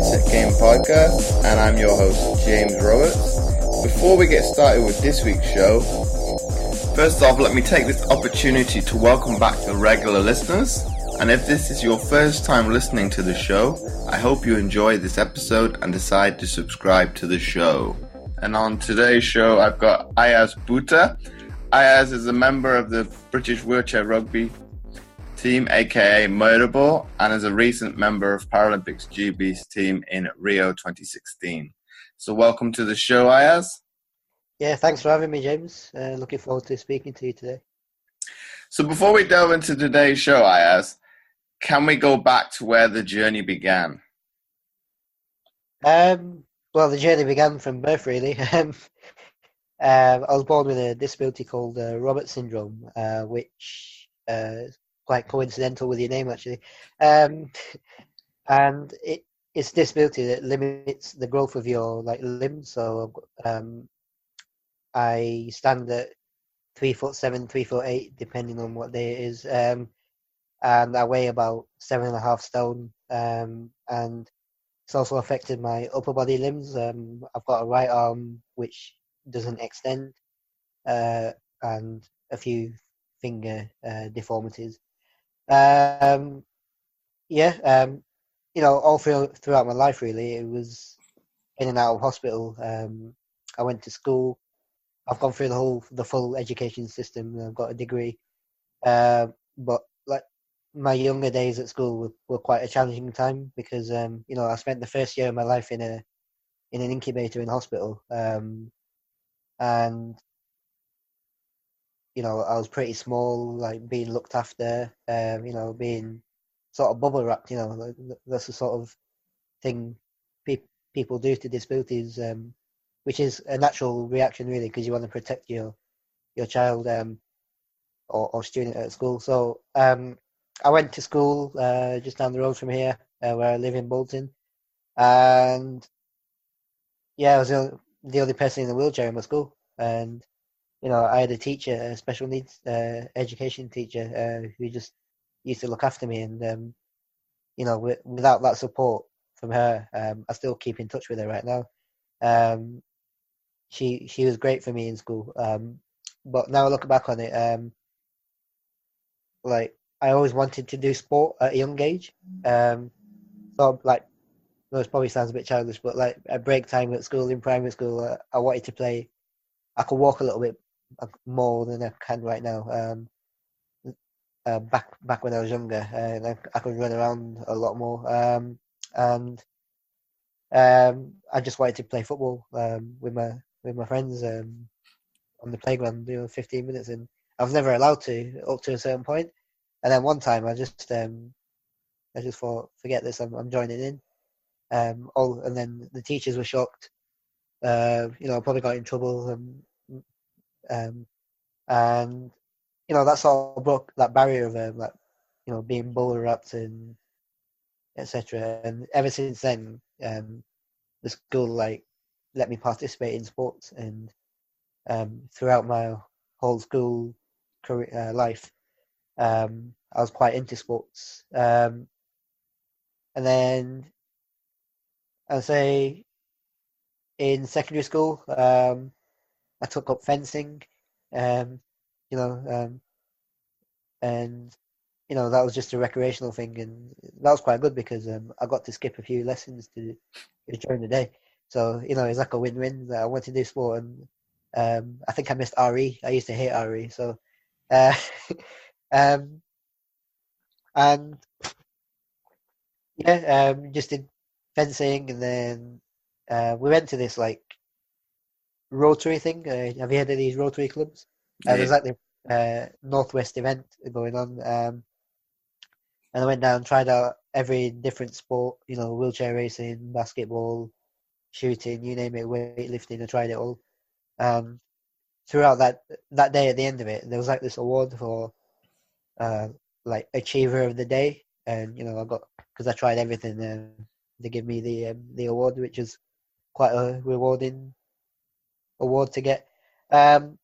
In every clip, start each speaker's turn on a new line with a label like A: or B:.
A: Mindset Game podcast, and I'm your host, James Roberts. Before we get started with this week's show, first off, let me take this opportunity to welcome back the regular listeners. And if this is your first time listening to the show, I hope you enjoy this episode and decide to subscribe to the show. And on today's show, I've got Ayaz Bhuta. Ayaz is a member of the British wheelchair rugby team, aka Murderball, and is a recent member of ParalympicsGB's team in Rio 2016. So welcome to the show, Ayaz.
B: Yeah, thanks for having me, James. Looking forward to speaking to you today.
A: So before we delve into today's show, Ayaz, can we go back to where the journey began?
B: Well, the journey began from birth, really. I was born with a disability called Roberts syndrome, which is quite coincidental with your name, actually. And it's a disability that limits the growth of your limbs. So I stand at 3'7", 3'8", depending on what day it is. And I weigh about 7.5 stone, and it's also affected my upper body limbs. I've got a right arm which doesn't extend, and a few finger deformities. All throughout my life, really, it was in and out of hospital. I went to school. I've gone through the full education system. I've got a degree, but my younger days at school were quite a challenging time because I spent the first year of my life in an incubator in hospital, and I was pretty small, being looked after, being sort of bubble wrapped. That's the sort of thing people do to disabilities, which is a natural reaction, really, because you want to protect your child or student at school. So I went to school just down the road from here, where I live in Bolton, and I was the only person in the wheelchair in my school, and I had a teacher, a special needs education teacher, who just used to look after me, and without that support from her, I still keep in touch with her right now. She was great for me in school, but now I look back on it, I always wanted to do sport at a young age. This probably sounds a bit childish, but at break time at school, in primary school, I wanted to play. I could walk a little bit more than I can right now. Back when I was younger, I could run around a lot more. I just wanted to play football with my friends on the playground, 15 minutes, and I was never allowed to up to a certain point. And then one time I just thought, forget this, I'm joining in. And then the teachers were shocked. I probably got in trouble, and that sort of broke that barrier of being bull wrapped and etc. And ever since then, the school let me participate in sports, and throughout my whole school career life, I was quite into sports. And then I'd say in secondary school, I took up fencing, and that was just a recreational thing, and that was quite good because I got to skip a few lessons during the day. So it's like a win-win. That I want to do sport, and I think I missed RE. I used to hate RE, so and just did fencing, and then we went to this Rotary thing. Have you heard of these Rotary clubs? There's the Northwest event going on, and I went down, tried out every different sport, wheelchair racing, basketball, shooting, you name it, weightlifting. I tried it all. Throughout that day, at the end of it, there was this award for achiever of the day, and I got, because I tried everything, they give me the award, which is quite a rewarding award to get. From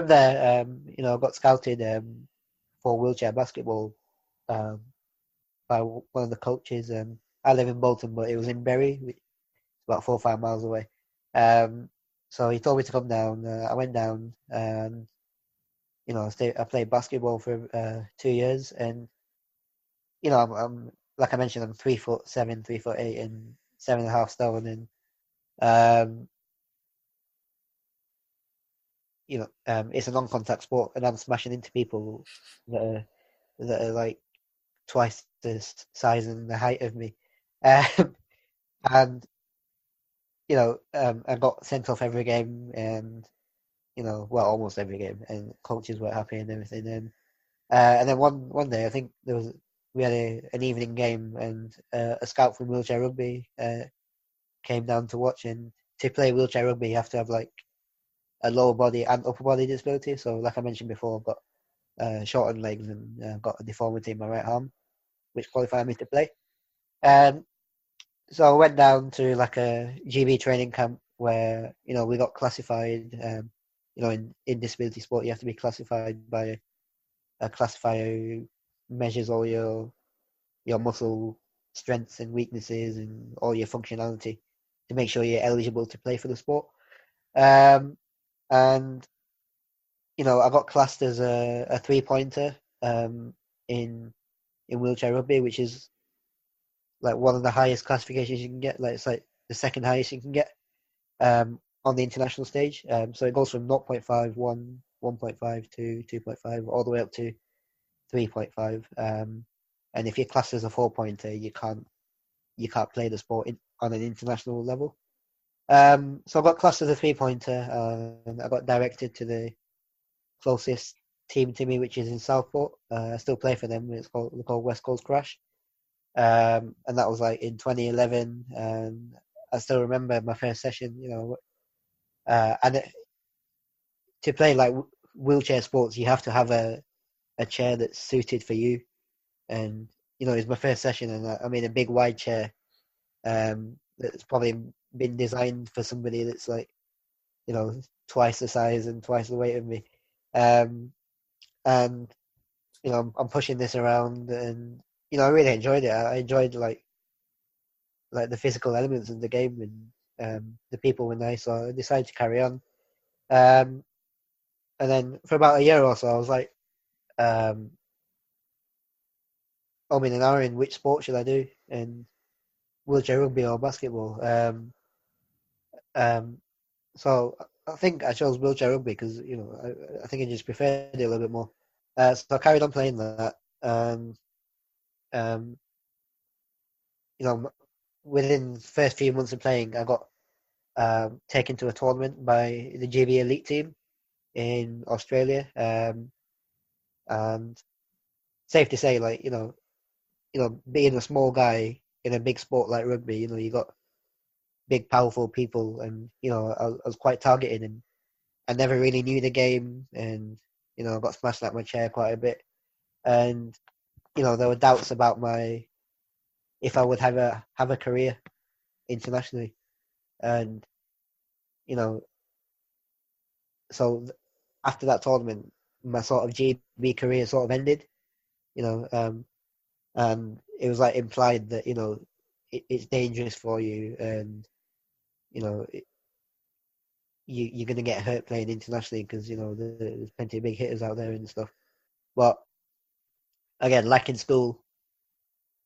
B: there, I got scouted for wheelchair basketball by one of the coaches. I live in Bolton, but it was in Bury, which is about 4 or 5 miles away. So he told me to come down. I went down, and I played basketball for 2 years, and I'm like I mentioned, I'm 3'7", 3'8", and 7.5 stone, and um, it's a non-contact sport, and I'm smashing into people that are like twice the size and the height of me, um, and I got sent off every game, and well, almost every game, and coaches were happy and everything, and then one day I think we had an evening game, and a scout from wheelchair rugby came down to watch, and to play wheelchair rugby you have to have like a lower body and upper body disability. So like I mentioned before, I've got shortened legs, and got a deformity in my right arm, which qualified me to play. Um, so I went down to like a GB training camp where we got classified. In disability sport, you have to be classified by a classifier who measures all your muscle strengths and weaknesses and all your functionality to make sure you're eligible to play for the sport. And I got classed as a 3-pointer in wheelchair rugby, which is like one of the highest classifications you can get. Like it's like the second highest you can get on the international stage. So it goes from 0.5, 1, 1.5 to 2.5, all the way up to 3.5. And if you're classed as a 4-pointer, you can't play the sport on an international level. So I got classed as a 3-pointer, and I got directed to the closest team to me, which is in Southport. I still play for them. They're called West Coast Crash. And that was like in 2011. And I still remember my first session. And to play like wheelchair sports, you have to have a chair that's suited for you. And it was my first session, and I'm in a big wide chair that's probably been designed for somebody that's like twice the size and twice the weight of me. And I'm pushing this around, and I really enjoyed it. I enjoyed like the physical elements of the game, and the people were nice, so I decided to carry on. And then for about a year or so, I was like, I'm in an hour in which sport should I do, and wheelchair rugby or basketball. So I think I chose wheelchair rugby because I think I just preferred it a little bit more. So I carried on playing that, and um, within the first few months of playing, I got taken to a tournament by the GB elite team in Australia, and safe to say, like being a small guy in a big sport like rugby, you got big, powerful people, and I was quite targeted, and I never really knew the game, and I got smashed out my chair quite a bit, and there were doubts about if I would have a career internationally, and so after that tournament, my sort of GB career sort of ended, and it was like implied that it's dangerous for you, and you're going to get hurt playing internationally because there's plenty of big hitters out there and stuff. But again, like in school,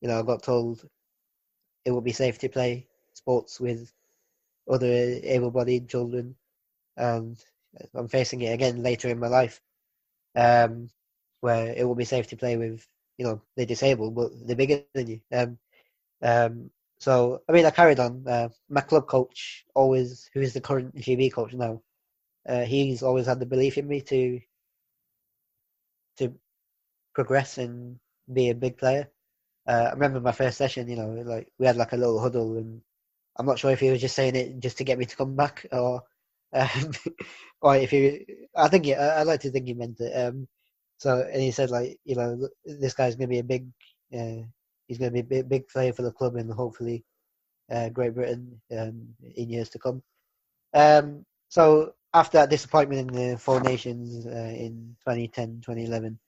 B: I got told it would be safe to play sports with other able-bodied children, and I'm facing it again later in my life, where it will be safe to play with they're disabled but they're bigger than you. So I carried on. My club coach, who is the current GB coach now, he's always had the belief in me to progress and be a big player. I remember my first session, like we had like a little huddle, and I'm not sure if he was just saying it just to get me to come back, or um, or if he. I like to think he meant it. And he said like, this guy's gonna be a big, he's gonna be a big player for the club, and hopefully, Great Britain in years to come. So after that disappointment in the Four Nations in 2010, 2011,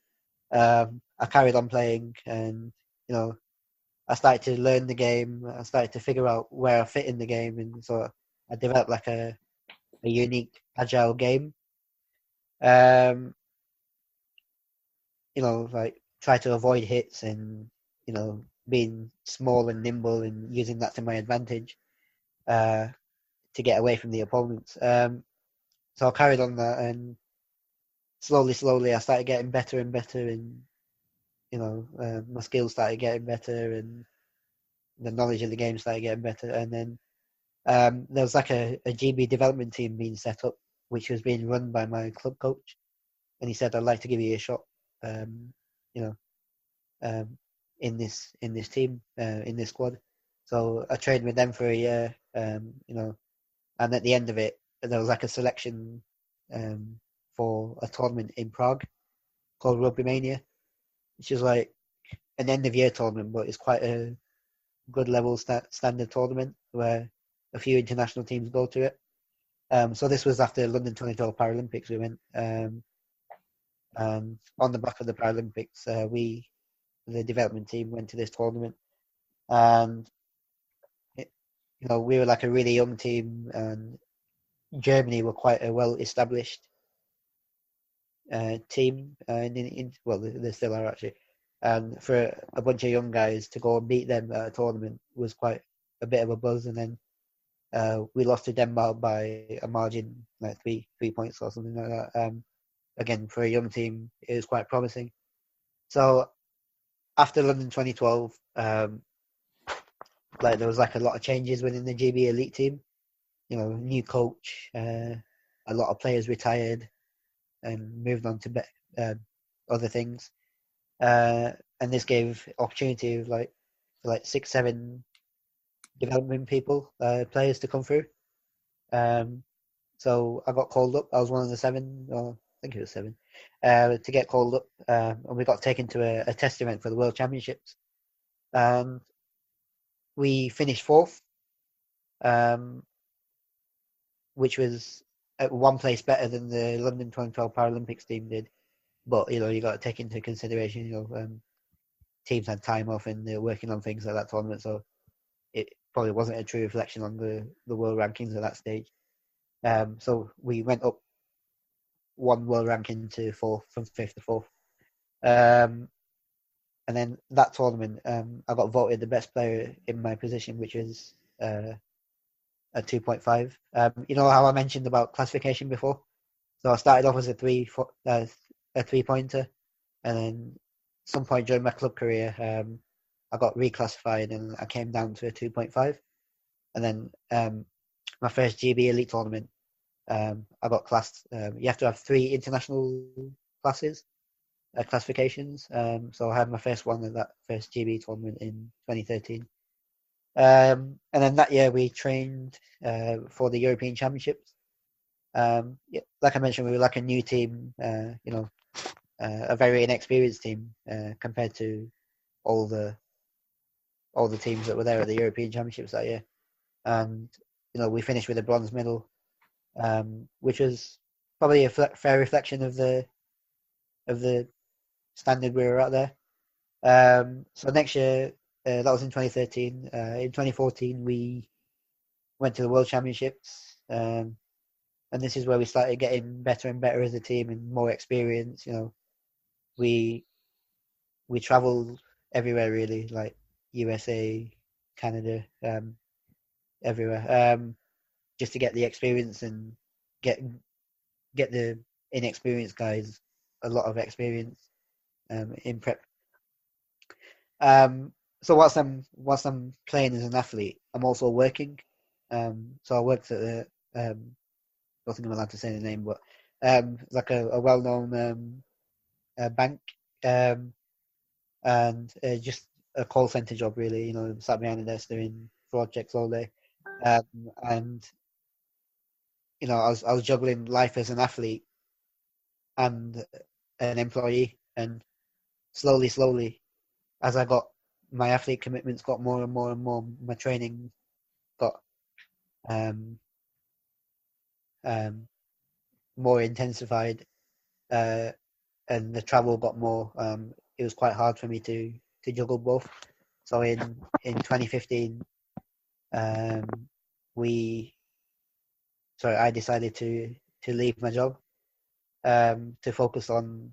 B: I carried on playing, and I started to learn the game. I started to figure out where I fit in the game, and so I developed like a unique agile game. Like try to avoid hits and being small and nimble and using that to my advantage to get away from the opponents. So I carried on that, and slowly, I started getting better and better, and my skills started getting better, and the knowledge of the game started getting better. And then there was like a GB development team being set up, which was being run by my club coach, and he said, "I'd like to give you a shot, um, you know, in this team, in this squad." So I trained with them for a year, and at the end of it, there was like a selection for a tournament in Prague called Rugby Mania, which is like an end of year tournament, but it's quite a good level standard tournament where a few international teams go to it. So this was after London 2012 Paralympics. We went, and on the back of the Paralympics, the development team, went to this tournament, and we were like a really young team, and Germany were quite a well-established team. Well, they still are actually. And for a bunch of young guys to go and beat them at a tournament was quite a bit of a buzz. And then we lost to Denmark by a margin, like three points or something like that. Again, for a young team, it was quite promising. So after London 2012, like there was like a lot of changes within the GB elite team. New coach, a lot of players retired and moved on to other things. And this gave opportunity of like 6-7 development players to come through. So I got called up. I was one of the 7, or I think it was 7, to get called up, and we got taken to a test event for the World Championships. And we finished 4th, which was at one place better than the London 2012 Paralympics team did. But you got to take into consideration, teams had time off and they're working on things at that tournament, so it probably wasn't a true reflection on the world rankings at that stage. So we went up one world ranking to 4th, from 5th to 4th. And then that tournament, I got voted the best player in my position, which was a 2.5. You know how I mentioned about classification before? So I started off as a 3-pointer, and then some point during my club career, I got reclassified and I came down to a 2.5. And then my first GB Elite tournament, I got classed. You have to have 3 international classifications. So I had my first one at that first GB tournament in 2013. And then that year we trained for the European Championships. Like I mentioned, we were like a new team, a very inexperienced team compared to all the teams that were there at the European Championships that year. And we finished with a bronze medal, which was probably a fair reflection of the standard we were at there. So next year, that was in 2013. In 2014, we went to the World Championships, and this is where we started getting better and better as a team and more experience. We traveled everywhere really, like USA, Canada, everywhere, just to get the experience and get the inexperienced guys a lot of experience in prep. So whilst I'm playing as an athlete, I'm also working. So I worked at the I don't think I'm allowed to say the name, but like a well-known bank, and just a call center job really. Sat behind a desk doing fraud checks all day, and I was juggling life as an athlete and an employee, and slowly, as I got my athlete commitments got more and more and more, my training got more intensified, and the travel got more. It was quite hard for me to juggle both. So in 2015, I decided to leave my job to focus on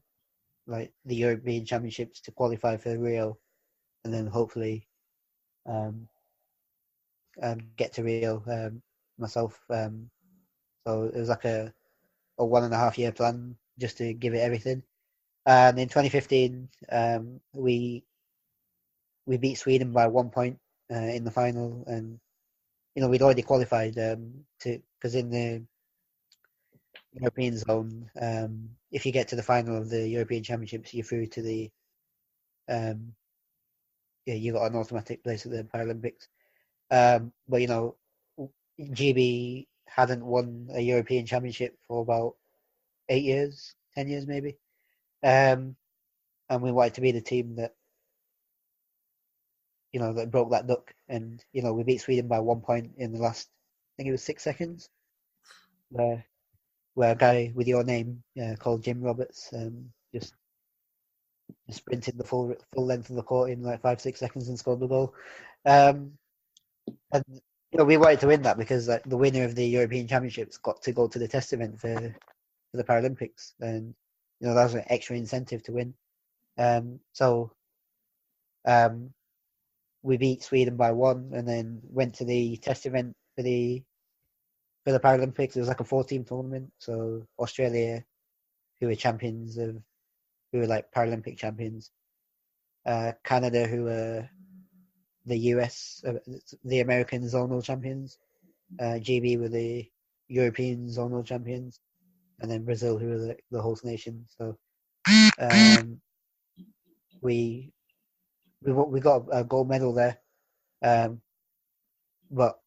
B: like the European Championships to qualify for Rio, and then hopefully um, get to Rio myself. So it was like a 1.5 year plan just to give it everything. And in 2015, we beat Sweden by 1 point in the final, and we'd already qualified to because in the European zone, if you get to the final of the European Championships, you're through to the yeah, you got an automatic place at the Paralympics. But GB hadn't won a European Championship for about 8 years, 10 years maybe, and we wanted to be the team that that broke that duck, and we beat Sweden by 1 point in the last, I think it was 6 seconds, where a guy with your name called Jim Roberts just sprinted the full length of the court in like 5-6 seconds and scored the goal. And we wanted to win that because like the winner of the European Championships got to go to the test event for the Paralympics, and that was an extra incentive to win. So we beat Sweden by 1, and then went to the test event for the Paralympics. It was like a 4-team tournament. So Australia, who were like Paralympic champions, Canada, who were the US, the American zonal champions, GB were the European zonal champions, and then Brazil, who were the host nation. So we got a gold medal there, but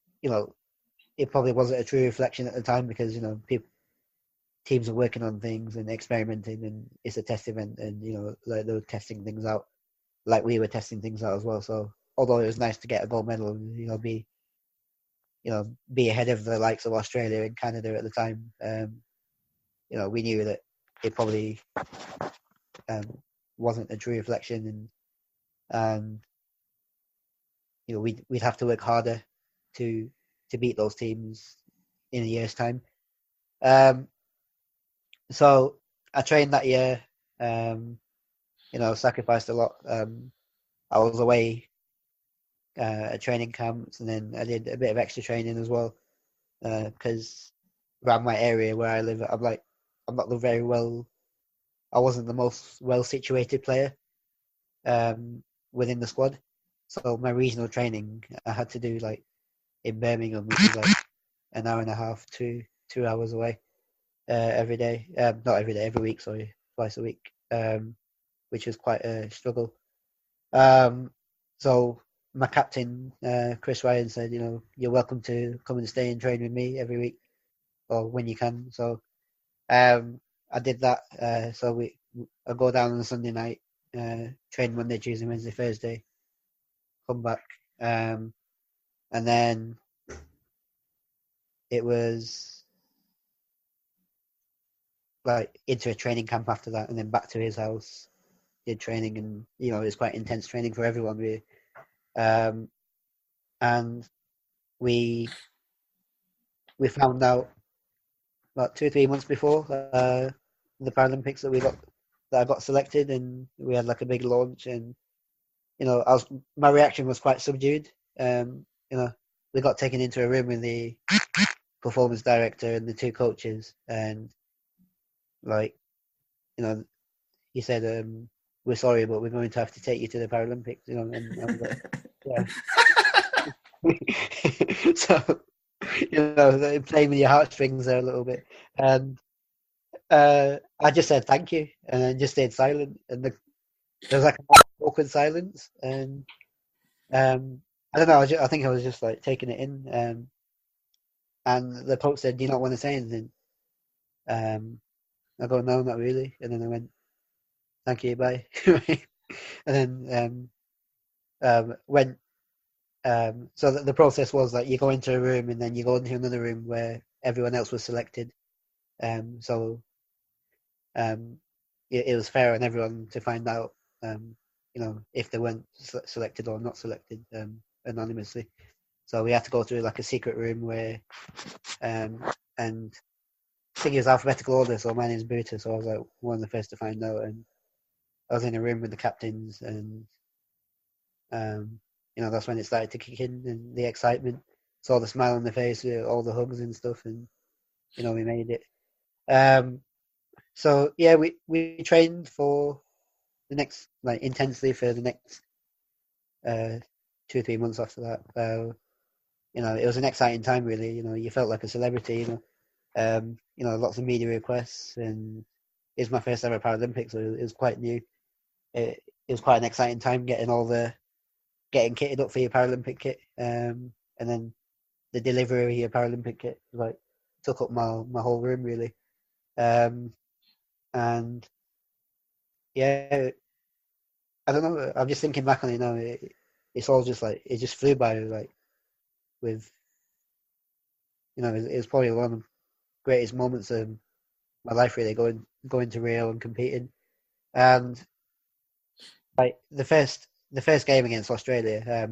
B: it probably wasn't a true reflection at the time because teams are working on things and experimenting, and it's a test event, and like they were testing things out, like we were testing things out as well. So although it was nice to get a gold medal, be ahead of the likes of Australia and Canada at the time, we knew that it probably wasn't a true reflection, and we'd have to work harder to beat those teams in a year's time. So I trained that year, sacrificed a lot. I was away at training camps, and then I did a bit of extra training as well, because around my area where I live, I'm not the very well. I wasn't the most well situated player within the squad, so my regional training I had to do like in Birmingham, which is like an hour and a half to 2 hours away every day. Not every day, every week. Sorry, twice a week, which was quite a struggle. So my captain, Chris Ryan, said, you're welcome to come and stay and train with me every week or when you can. So I did that. So I go down on a Sunday night, train Monday, Tuesday, Wednesday, Thursday, come back, and then it was like into a training camp after that, and then back to his house, did training, and it was quite intense training for everyone really. And we found out about 2 or 3 months before the Paralympics that I got selected, and we had like a big launch, and my reaction was quite subdued. We got taken into a room with the performance director and the 2 coaches, and he said, we're sorry, but we're going to have to take you to the Paralympics, and I was like, yeah. So, playing with your heartstrings there a little bit. And I just said thank you, and then just stayed silent. And there was like an awkward silence. And I don't know, I think I was just like taking it in. And the coach said, do you not want to say anything? I go, no, not really. And then I went, thank you, bye. And then went. So the process was that you go into a room, and then you go into another room where everyone else was selected. So it was fair on everyone to find out if they weren't selected or not selected anonymously. So we had to go through like a secret room where, and I think it was alphabetical order. So my name's Bhuta, so I was like one of the first to find out, and I was in a room with the captains, and that's when it started to kick in and the excitement. Saw the smile on the face, all the hugs and stuff, and we made it. So yeah, we trained for the next intensely for the next 2 or 3 months after that. It was an exciting time, really. You felt like a celebrity. Lots of media requests, and it was my first ever Paralympics, so it was quite new. It was quite an exciting time getting kitted up for your Paralympic kit, and then the delivery of your Paralympic kit took up my whole room, really. And yeah, I don't know. I'm just thinking back on it now. It's all just it just flew by. With it was probably one of the greatest moments of my life, really, going to Rio and competing. And the first game against Australia,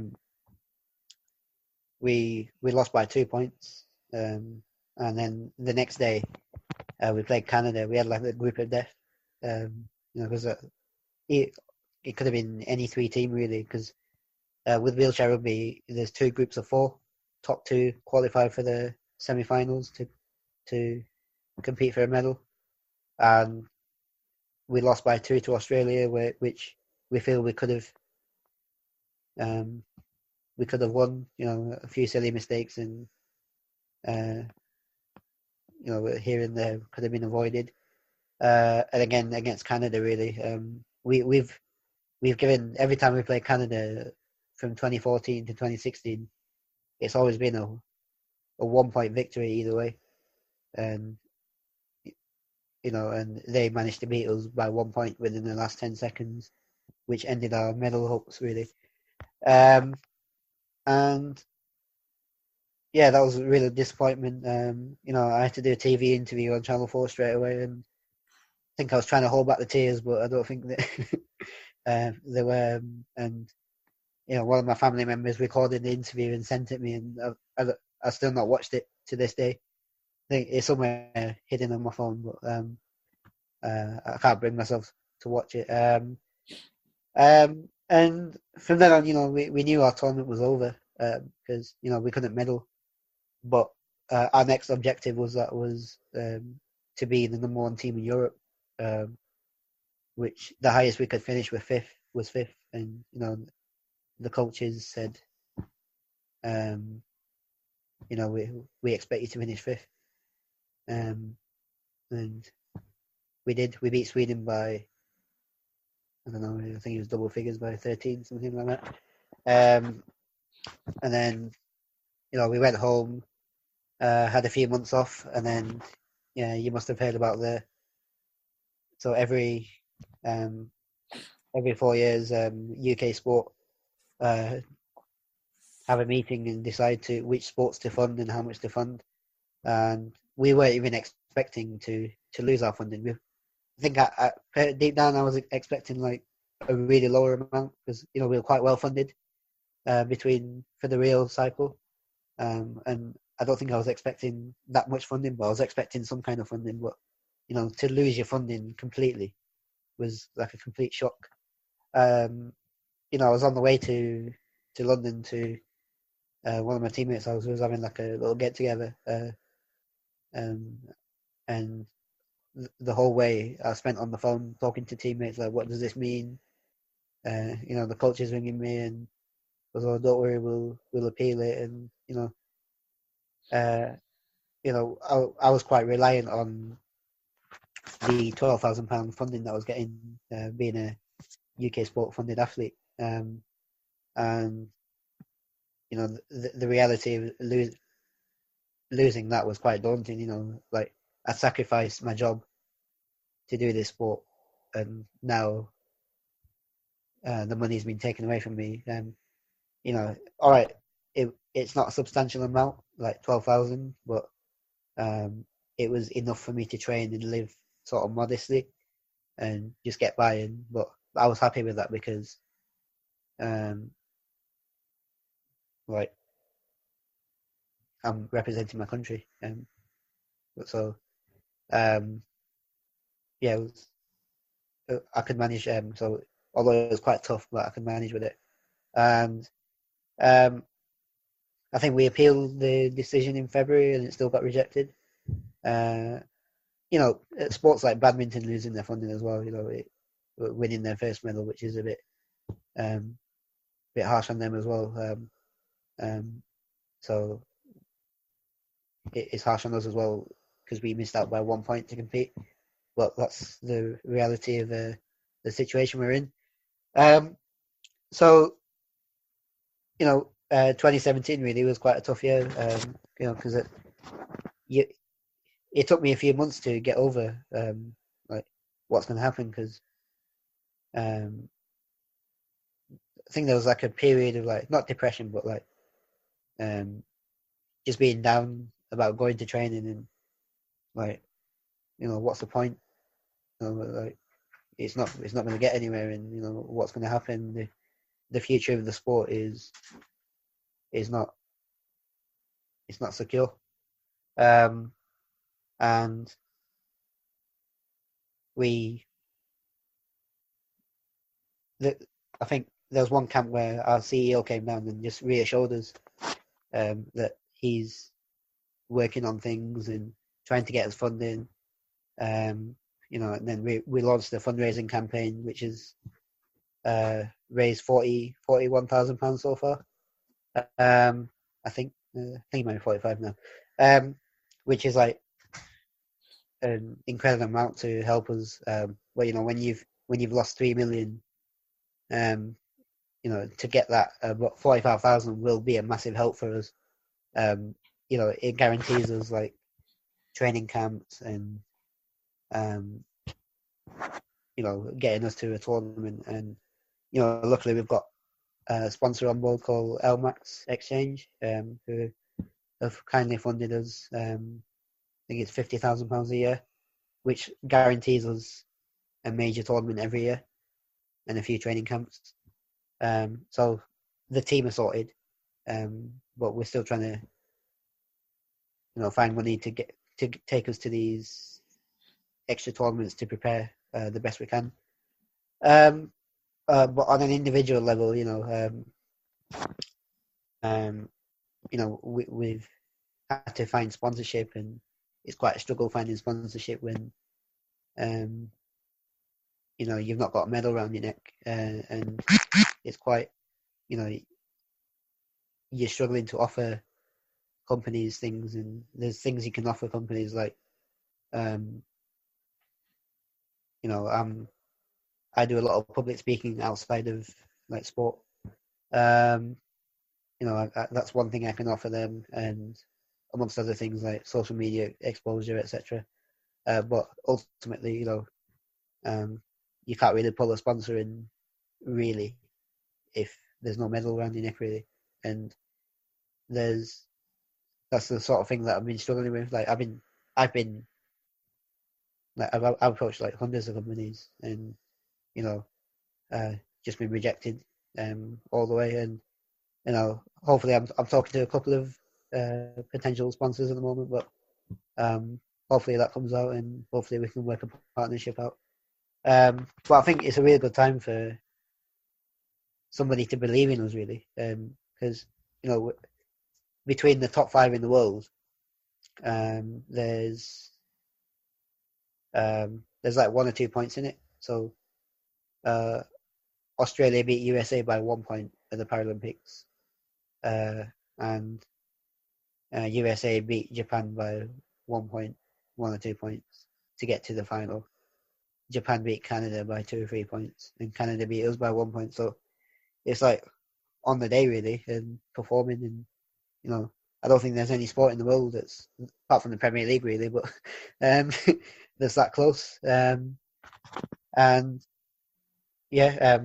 B: we lost by 2 points, and then the next day we played Canada. We had a group of death, because it could have been any 3 team, really, because with wheelchair rugby there's 2 groups of 4. Top 2 qualify for the semi-finals to compete for a medal, and we lost by 2 to Australia, which we feel we could have won. A few silly mistakes and here and there could have been avoided. And again against Canada, really, we've given, every time we play Canada from 2014 to 2016, it's always been a 1-point victory either way, and and they managed to beat us by 1 point within the last 10 seconds, which ended our medal hopes, really. And yeah, that was a real disappointment. I had to do a TV interview on Channel 4 straight away, and I think I was trying to hold back the tears, but I don't think that they were. And one of my family members recorded the interview and sent it me, and I've still not watched it to this day. I think it's somewhere hidden on my phone, but I can't bring myself to watch it. And from then on, we knew our tournament was over, because we couldn't medal. But our next objective was to be the number 1 team in Europe, which the highest we could finish was fifth, and the coaches said, we expect you to finish 5th, and we did. We beat Sweden by, I don't know, I think it was double figures, by 13, something like that. And then we went home, had a few months off, and then you must have heard about so every 4 years UK Sport have a meeting and decide which sports to fund and how much to fund, and we weren't even expecting to lose our funding. I think deep down I was expecting a really lower amount, because we were quite well funded for the Rio cycle, and I don't think I was expecting that much funding, but I was expecting some kind of funding. But to lose your funding completely was like a complete shock. I was on the way to London to one of my teammates. I was having a little get together, and the whole way I spent on the phone talking to teammates, what does this mean? The coach is ringing me and goes, "Oh, don't worry, we'll appeal it." And I was quite reliant on the £12,000 funding that I was getting, being a UK sport funded athlete, and the reality of losing that was quite daunting. I sacrificed my job to do this sport, and now the money's been taken away from me. All right, it's not a substantial amount, like 12,000, but it was enough for me to train and live sort of modestly and just get by. But I was happy with that, because like I'm representing my country. So yeah, I could manage. So although it was quite tough, but I could manage with it. And um, I think we appealed the decision in February, and it still got rejected. Sports like badminton losing their funding as well. Winning their first medal, which is a bit harsh on them as well. So it's harsh on us as well because we missed out by 1 point to compete. But that's the reality of the situation we're in. So 2017 really was quite a tough year. Because it took me a few months to get over like what's going to happen because I think there was like a period of like not depression but like just being down about going to training and like what's the point? Like it's not going to get anywhere, and what's going to happen. The future of the sport is not secure, and I think there was one camp where our CEO came down and just reassured us that he's working on things and trying to get us funding. And then we launched the fundraising campaign, which has raised £41,000 so far. I think maybe 45 now, which is like an incredible amount to help us. When you've lost 3 million, to get that, 45,000 will be a massive help for us. It guarantees us like training camps and getting us to a tournament. And luckily we've got a sponsor on board called LMAX Exchange, who have kindly funded us. I think it's £50,000 a year, which guarantees us a major tournament every year and a few training camps. So the team are sorted, but we're still trying to find money to take us to these extra tournaments to prepare the best we can. But on an individual level, we've had to find sponsorship, and it's quite a struggle finding sponsorship when you've not got a medal around your neck, and it's quite you're struggling to offer companies things, and there's things you can offer companies like I do a lot of public speaking outside of like sport. That's one thing I can offer them, and amongst other things like social media exposure, etc. But ultimately, you can't really pull a sponsor in really if there's no medal around your neck, really. And that's the sort of thing that I've been struggling with. Like I've approached like hundreds of companies, and just been rejected all the way. And hopefully I'm talking to a couple of potential sponsors at the moment, but hopefully that comes out, and hopefully we can work a partnership out. But I think it's a really good time for somebody to believe in us, really, because between the top 5 in the world, there's like 1 or 2 points in it. So Australia beat USA by 1 point at the Paralympics, and USA beat Japan by 1 point, 1 or 2 points to get to the final. Japan beat Canada by 2 or 3 points, and Canada beat us by 1 point. So it's like on the day, really, and performing. And I don't think there's any sport in the world that's, apart from the Premier League, really, but that's that close. And yeah,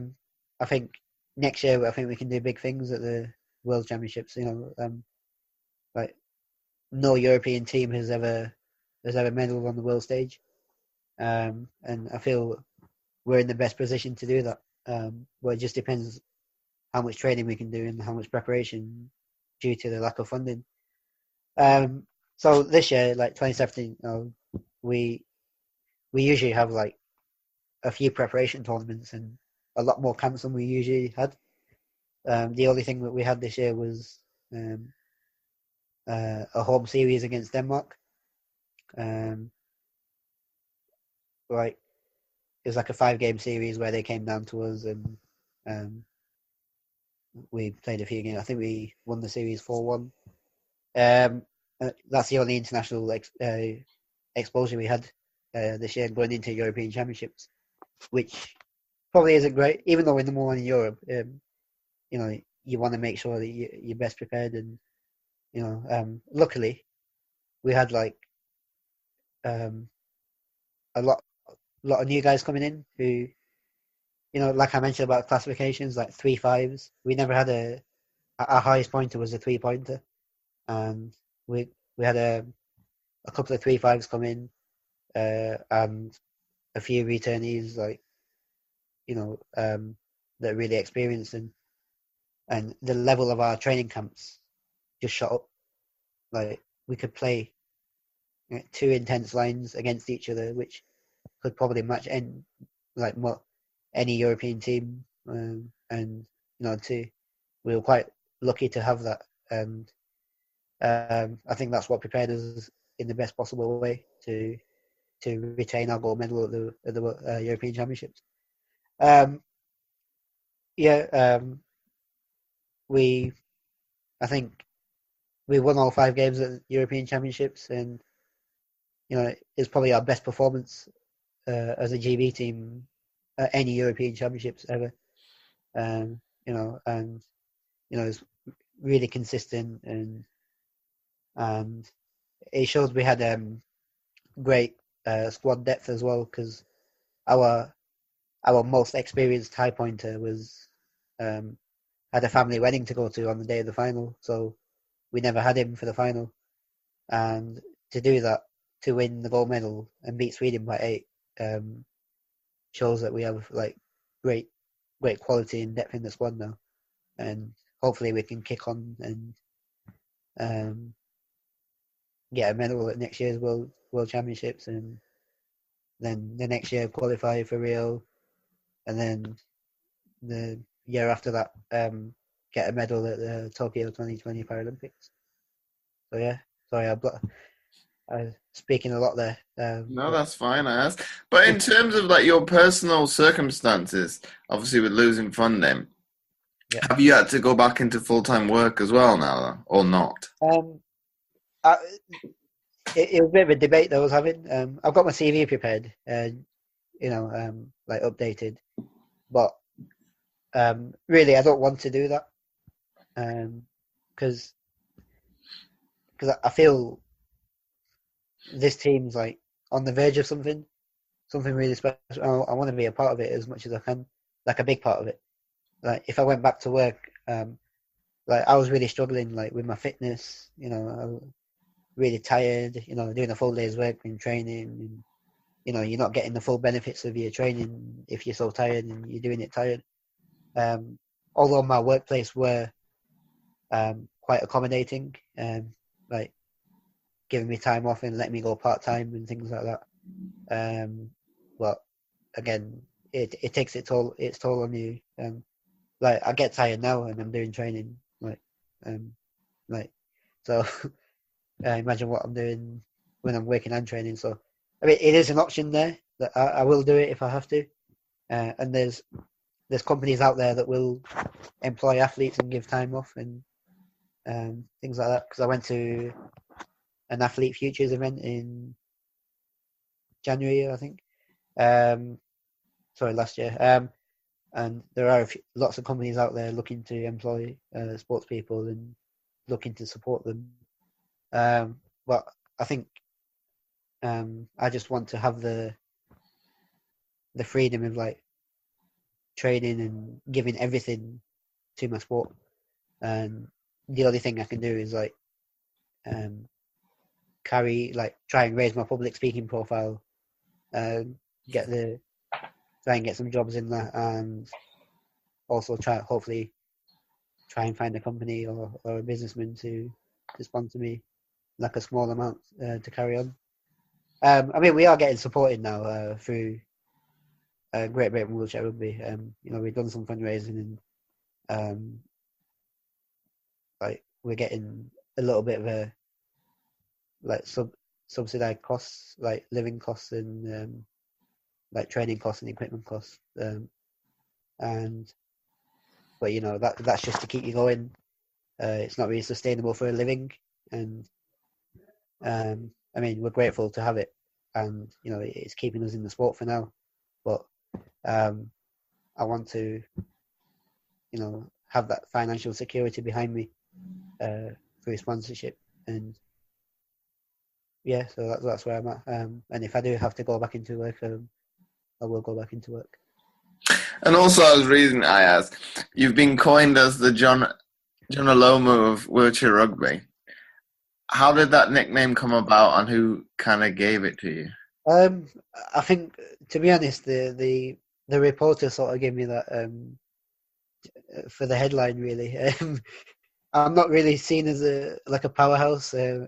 B: I think next year we can do big things at the World Championships. Like no European team has ever medalled on the world stage, and I feel we're in the best position to do that. Well, it just depends how much training we can do and how much preparation due to the lack of funding. So this year, like 2017, we usually have like a few preparation tournaments and a lot more camps than we usually had. The only thing that we had this year was a home series against Denmark. Like it was like a 5-game series where they came down to us and we played a few games. I think we won the series 4-1. That's the only international exposure we had this year going into European Championships, which probably isn't great. Even though we're number one in Europe, you want to make sure that you're best prepared. And luckily, we had like a lot of new guys coming in who, like I mentioned about classifications, like 3-5s. We never had our highest pointer was a 3-pointer, and we had a couple of 3-5s come in, and a few returnees, like that are really experienced, and the level of our training camps just shot up. Like we could play 2 intense lines against each other, which could probably match any European team, and we were quite lucky to have that, and I think that's what prepared us in the best possible way to retain our gold medal at the European Championships. I think we won all 5 games at the European Championships, and it's probably our best performance as a GB team at any European Championships ever. It's really consistent, and it shows we had great squad depth as well, because our most experienced high pointer was had a family wedding to go to on the day of the final, so we never had him for the final. And to do that, to win the gold medal and beat Sweden by 8, shows that we have like great quality and depth in the squad now, and hopefully we can kick on and get a medal at next year's World Championships, and then the next year qualify for Rio, and then the year after that get a medal at the Tokyo 2020 Paralympics. So yeah, sorry, I'm speaking a lot there.
A: No, that's fine, I asked. But in terms of like your personal circumstances, obviously with losing funding, have you had to go back into full-time work as well now, or not?
B: It was a bit of a debate that I was having. I've got my CV prepared, like updated, but really I don't want to do that, because I feel this team's like on the verge of something really special. I want to be a part of it as much as I can, like a big part of it. Like if I went back to work, like I was really struggling, like with my fitness. I was really tired. Doing a full day's work and training, and you're not getting the full benefits of your training if you're so tired and you're doing it tired. Although my workplace were quite accommodating, like giving me time off and letting me go part-time and things like that. But again, it takes its toll on you. Like I get tired now and I'm doing training, so imagine what I'm doing when I'm working and training. So I mean, it is an option there that I will do it if I have to. And there's companies out there that will employ athletes and give time off and things like that. Because I went to an Athlete Futures event in January, I think. Last year. And there are lots of companies out there looking to employ sports people and looking to support them. But I think I just want to have the freedom of like training and giving everything to my sport. And the only thing I can do is like try and raise my public speaking profile, try and get some jobs in that, and also hopefully try and find a company or a businessman to sponsor me like a small amount to carry on. I mean, we are getting supported now through Great Britain Wheelchair Rugby. We've done some fundraising and like we're getting a little bit of a like subsidized costs, like living costs and like training costs and equipment costs. But that's just to keep you going. It's not really sustainable for a living, and I mean we're grateful to have it, and it's keeping us in the sport for now. But I want to, have that financial security behind me through sponsorship, and yeah, so that's where I'm at. And if I do have to go back into work, I will go back into work.
A: And also, I was reading, Ayaz, you've been coined as the John Alomu of wheelchair rugby. How did that nickname come about, and who kind of gave it to you?
B: I think, to be honest, the reporter sort of gave me that for the headline. Really, I'm not really seen as a powerhouse, and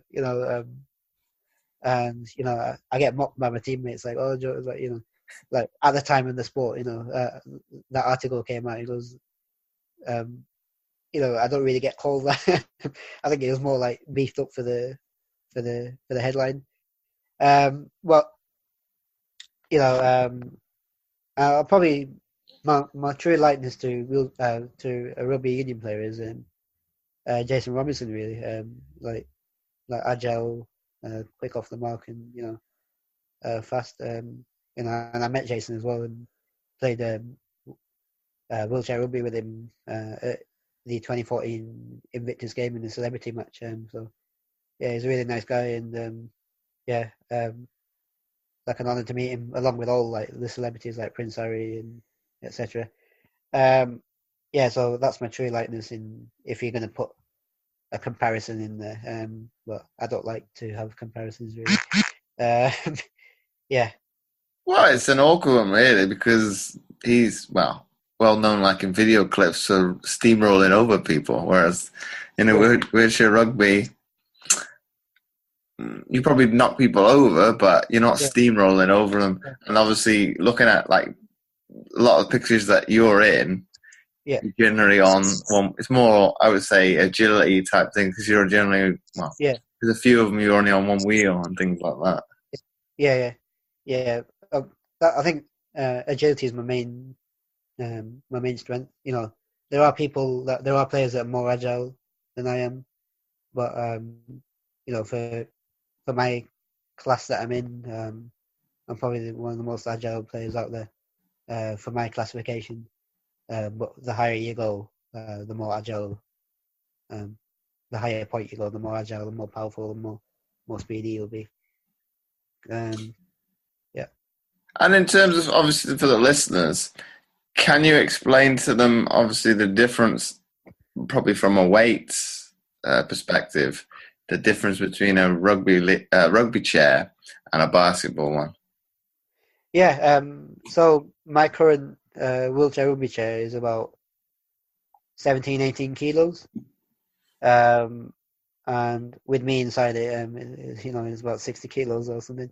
B: I get mocked by my teammates like, "Oh, Joe," like at the time in the sport, that article came out. It goes, I don't really get called that. I think it was more like beefed up for the headline. Well, probably my true likeness to a rugby union player is Jason Robinson. Really, like agile, quick off the mark, and fast. And I met Jason as well and played wheelchair rugby with him at the 2014 Invictus game in the celebrity match. So yeah, he's a really nice guy, and like an honour to meet him, along with all like the celebrities like Prince Harry and etc. Yeah, so that's my true likeness. In if you're going to put a comparison in there, but I don't like to have comparisons really. Yeah.
A: Well, it's an awkward one really, because he's well known like in video clips for steamrolling over people, whereas in a wheelchair rugby, you probably knock people over, but you're not steamrolling over them. Yeah. And obviously, looking at like a lot of pictures that you're in, you're generally on one. It's more, I would say, agility type thing, because you're generally there's a few of them you're only on one wheel and things like that.
B: Yeah. I think agility is my main strength. There are players that are more agile than I am, but for my class that I'm in, I'm probably one of the most agile players out there for my classification. But the higher you go, the more agile. The higher point you go, the more agile, the more powerful, the more speedy you'll be. Yeah.
A: And in terms of, obviously, for the listeners, can you explain to them, obviously, the difference, probably from a weights perspective, the difference between a rugby chair and a basketball one?
B: Yeah. So my current wheelchair rugby chair is about 17, 18 kilos. And with me inside it, it's about 60 kilos or something.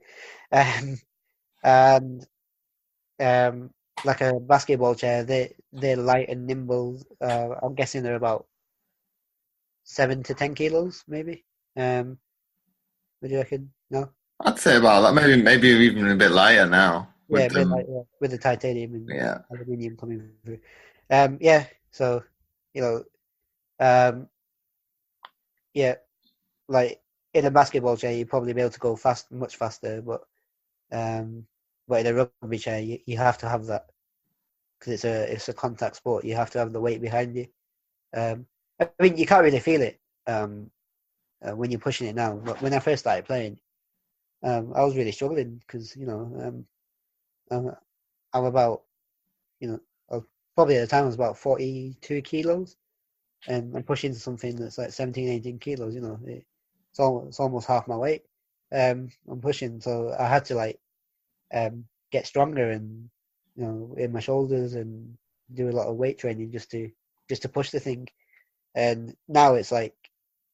B: And like a basketball chair, they're light and nimble. I'm guessing they're about 7 to 10 kilos, maybe. What do you reckon? No?
A: I'd say about that. Maybe even a bit lighter now.
B: Yeah, a bit lighter, with the titanium and aluminium coming through. So, like in a basketball chair, you'd probably be able to go much faster, but in a rugby chair, you have to have that, because it's a contact sport. You have to have the weight behind you. I mean, you can't really feel it when you're pushing it now. But when I first started playing, I was really struggling because I'm about probably at the time I was about 42 kilos, and I'm pushing something that's like 17, 18 kilos. It's almost half my weight. I'm pushing, so I had to get stronger and in my shoulders and do a lot of weight training just to push the thing. And now it's like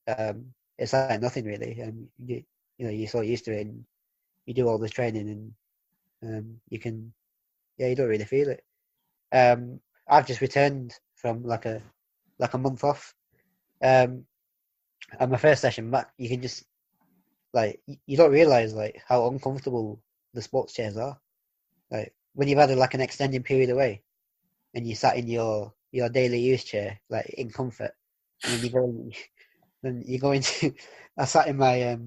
B: nothing really. And you're so used to it, and you do all this training, and you can, you don't really feel it. I've just returned from like a month off. And my first session back, you can just like you don't realize like how uncomfortable the sports chairs are. Like when you've had like an extended period away, and you sat in your daily use chair like in comfort, and then you go into. I sat in my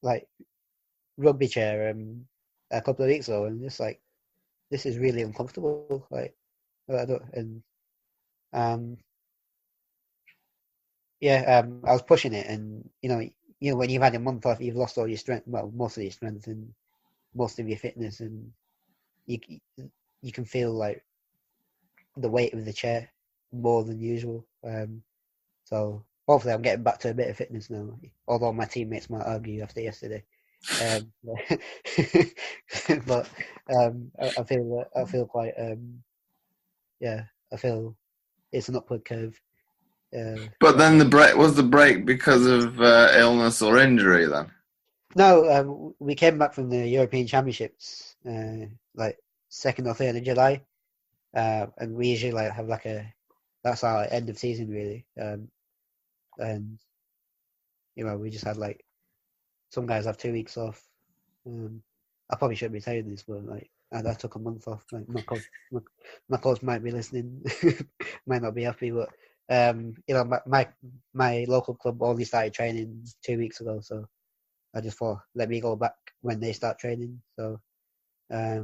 B: like rugby chair a couple of weeks ago, and just like this is really uncomfortable. Like I don't, and um I was pushing it, and when you've had a month off, you've lost all your strength. Well, most of your strength and most of your fitness, and you you can feel like the weight of the chair more than usual. So hopefully I'm getting back to a bit of fitness now. Although my teammates might argue after yesterday, but I feel quite I feel it's an upward curve.
A: But then the break because of illness or injury then?
B: No, we came back from the European Championships like 2nd or 3rd of July, and we usually like have that's our end of season really, and we just had like some guys have 2 weeks off. I probably shouldn't be saying this, but like I took a month off. Like my coach might be listening, might not be happy, but my local club only started training 2 weeks ago, so I just thought let me go back when they start training. So I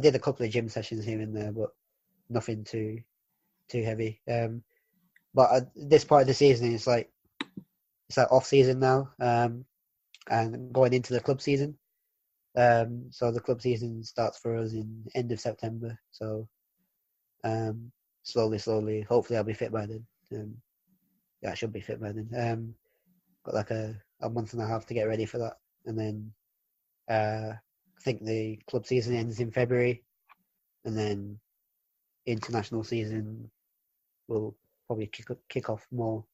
B: did a couple of gym sessions here and there, but nothing too heavy. But at this part of the season, it's like off season now, and going into the club season. So the club season starts for us in end of September. So slowly, hopefully I'll be fit by then. I should be fit by then. Got like a month and a half to get ready for that, and then I think the club season ends in February, and then international season will probably kick off more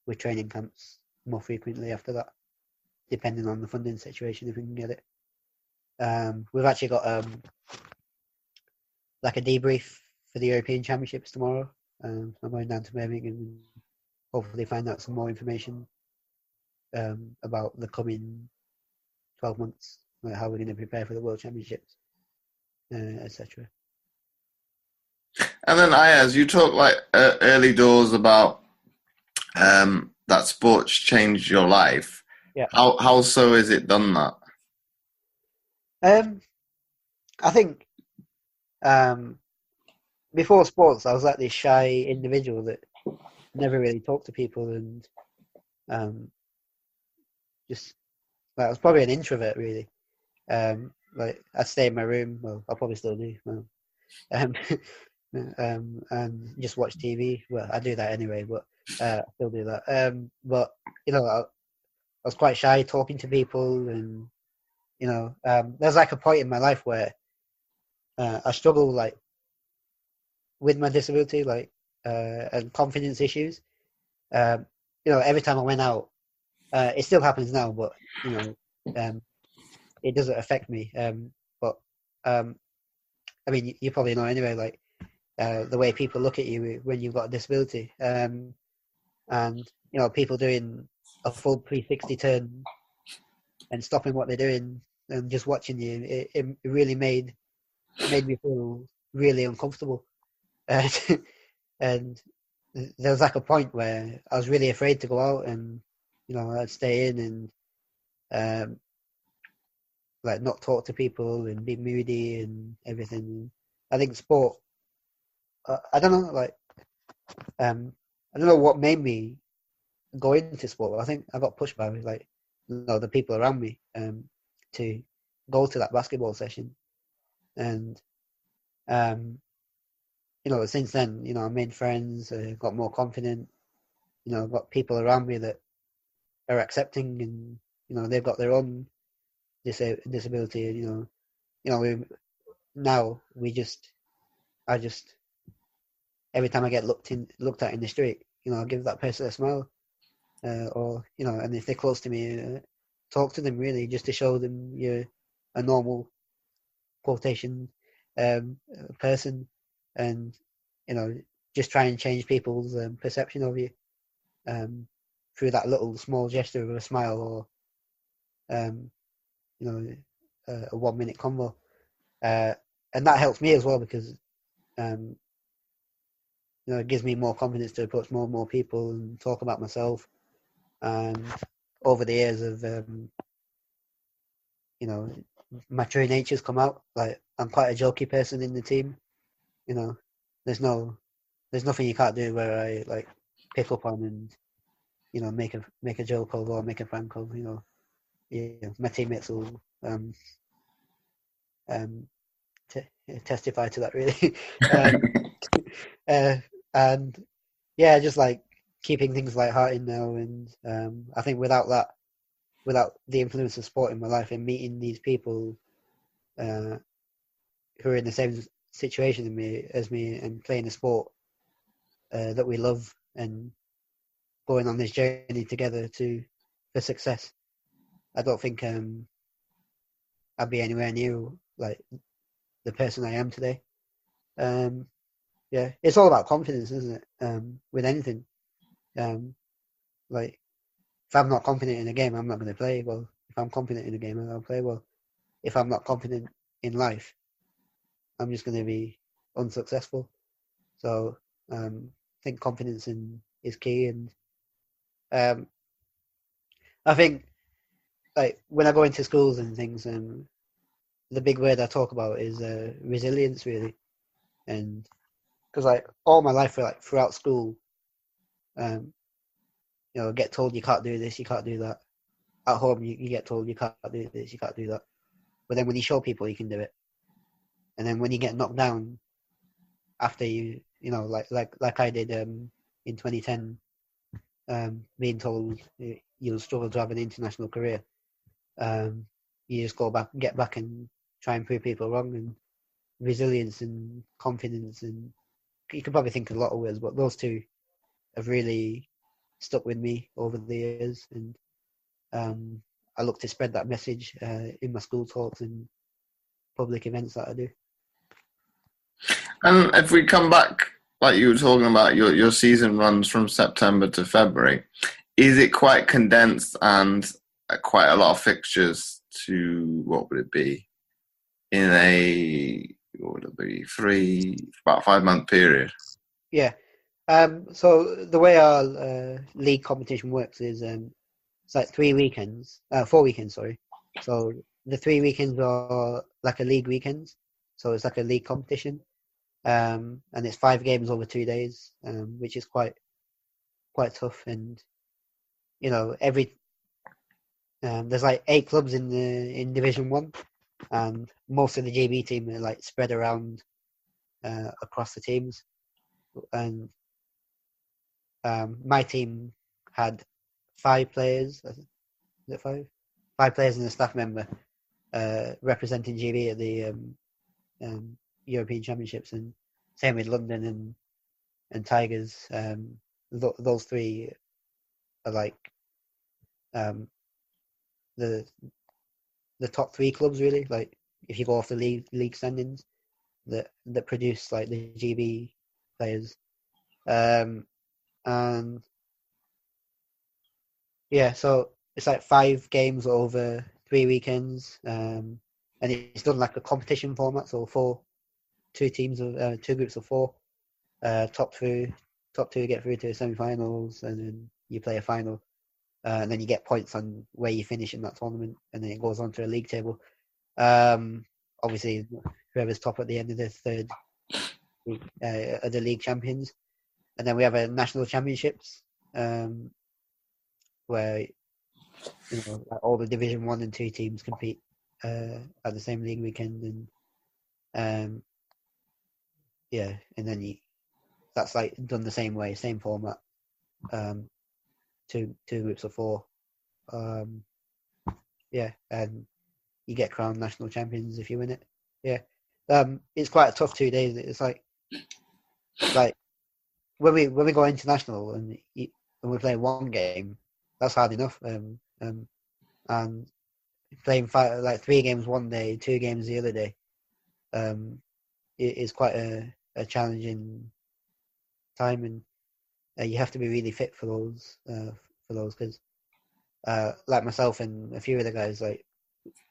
B: with training camps more frequently after that, depending on the funding situation if we can get it. We've actually got like a debrief for the European Championships tomorrow. I'm going down to Birmingham and hopefully find out some more information about the coming 12 months, like how we're going to prepare for the World Championships, etc.
A: And then Ayaz, you talk like early doors about that sports changed your life.
B: Yeah.
A: How so is it done that?
B: I think before sports, I was like this shy individual that never really talked to people, and just like I was probably an introvert really. Like I'd stay in my room. Well, I probably still do. And just watch TV. Well, I do that anyway, but I still do that. But I was quite shy talking to people, and there's like a point in my life where I struggle like with my disability, like and confidence issues. Every time I went out, it still happens now, but it doesn't affect me. But I mean, you probably know anyway, like the way people look at you when you've got a disability, and people doing a full 360 turn and stopping what they're doing and just watching you, it really made me feel really uncomfortable. And there was like a point where I was really afraid to go out, and I'd stay in and like not talk to people and be moody and everything. I think sport, I don't know, like I don't know what made me go into sport. I think I got pushed by like the people around me to go to that basketball session, and since then I made friends, got more confident, got people around me that are accepting, and they've got their own disability. I just every time I get looked at in the street, give that person a smile, or and if they're close to me, talk to them really, just to show them you're a normal quotation person, and just try and change people's perception of you through that little small gesture of a smile, or a 1 minute convo, and that helps me as well, because it gives me more confidence to approach more and more people and talk about myself. And over the years of my true nature's come out. Like, I'm quite a jokey person in the team. There's nothing you can't do where I like pick up on and make a joke of, or make a prank of. My teammates will testify to that, really. And yeah, just like keeping things lighthearted now, and I think without the influence of sport in my life and meeting these people who are in the same situation as me and playing a sport that we love, and going on this journey together for success, I don't think I'd be anywhere near like the person I am today. Yeah, it's all about confidence, isn't it? With anything, like, if I'm not confident in a game, I'm not going to play well. If I'm confident in a game, I'll play well. If I'm not confident in life, I'm just going to be unsuccessful. So I think confidence is key, and I think, like, when I go into schools and things, the big word I talk about is resilience, really. And because like all my life, like throughout school, get told you can't do this, you can't do that. At home, you get told you can't do this, you can't do that. But then when you show people, you can do it. And then when you get knocked down after like I did in 2010, being told you'll struggle to have an international career, you just get back and try and prove people wrong. And resilience and confidence, and you could probably think of a lot of words, but those two have really stuck with me over the years. And I look to spread that message in my school talks and public events that I do.
A: And if we come back, like you were talking about, your season runs from September to February. Is it quite condensed and quite a lot of fixtures to, what would it be, in about 5 month period?
B: Yeah. So the way our league competition works is it's like 4 weekends, sorry. So the 3 weekends are like a league weekends. So it's like a league competition. And it's 5 games over 2 days, which is quite tough. And there's like 8 clubs in Division 1, and most of the GB team are like spread around across the teams. And my team had 5 players. Is it 5? 5 players and a staff member representing GB at the European Championships, and same with London and Tigers. Those 3 are like the top 3 clubs, really. Like, if you go off the league standings, that produce like the GB players. And yeah, so it's like 5 games over 3 weekends, and it's done like a competition format. So 2 groups of 4. Top 2 get through to the semi-finals, and then you play a final, and then you get points on where you finish in that tournament, and then it goes on to a league table. Obviously, whoever's top at the end of the third are the league champions. And then we have a national championships, where all the Division 1 and 2 teams compete at the same league weekend, and and then that's like done the same way, same format. 2 groups of 4. And you get crowned national champions if you win it. Yeah. It's quite a tough 2 days. It's like when we go international and we play one game, that's hard enough. And playing 3 games one day, 2 games the other day, it is quite a challenging time, and you have to be really fit for those because like myself and a few of the guys, like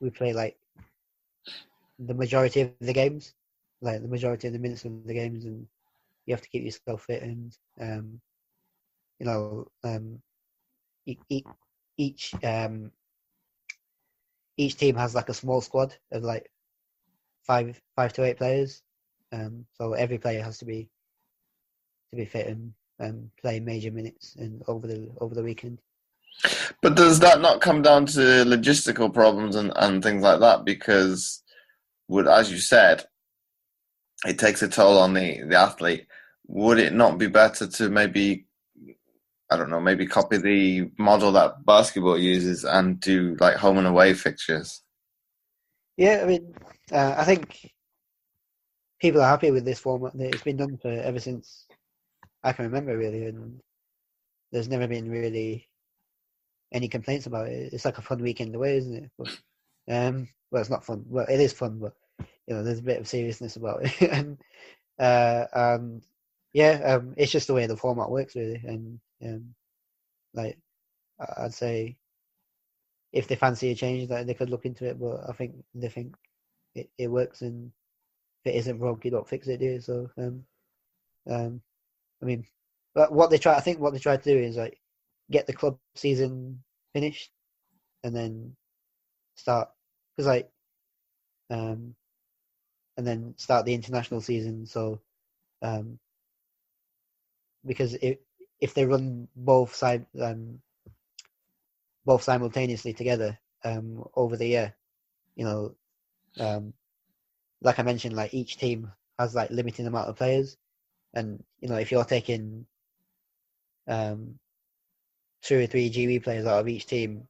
B: we play like the majority of the games, like the majority of the minutes of the games, and you have to keep yourself fit. And you know, each each team has like a small squad of like 5 to 8 players. So every player has to be fit and play major minutes and over the weekend.
A: But does that not come down to logistical problems and things like that? Because, as you said, it takes a toll on the athlete. Would it not be better to maybe, I don't know, maybe copy the model that basketball uses and do like home and away fixtures?
B: Yeah, I mean, I think people are happy with this format. It's been done for ever since I can remember, really, and there's never been really any complaints about it. It's like a fun weekend away, isn't it? But, well, it's not fun. Well, it is fun, but there's a bit of seriousness about it, and yeah, it's just the way the format works, really. And like I'd say, if they fancy a change, that they could look into it. But I think they think it works, and if it isn't broke, you don't fix it, do you? So, I mean, but what they try to do is like get the club season finished, and then start and then start the international season. So, because if they run both simultaneously together over the year, like I mentioned, like each team has like limited amount of players, and if you're taking 2 or 3 GB players out of each team,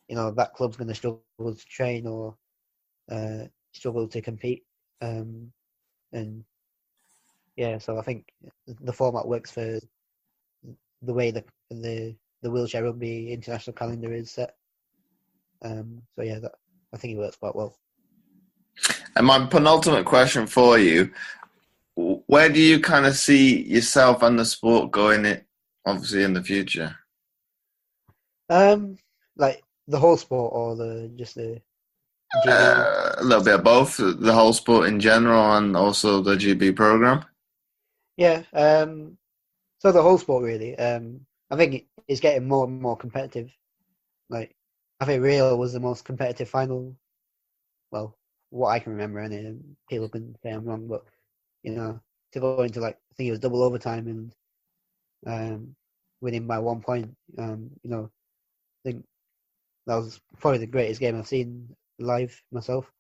B: that club's going to struggle to train or struggle to compete. And yeah, so I think the format works for the way the wheelchair rugby international calendar is set. So yeah, I think it works quite well.
A: And my penultimate question for you: where do you kind of see yourself and the sport going? Obviously, in the future.
B: Like the whole sport or just the GB?
A: A little bit of both, the whole sport in general and also the GB program.
B: Yeah. So the whole sport really. I think it's getting more and more competitive. Like I think Rio was the most competitive final. Well, what I can remember, and people can say I'm wrong, but to go into like I think it was double overtime and winning by 1 point. I think that was probably the greatest game I've seen live myself,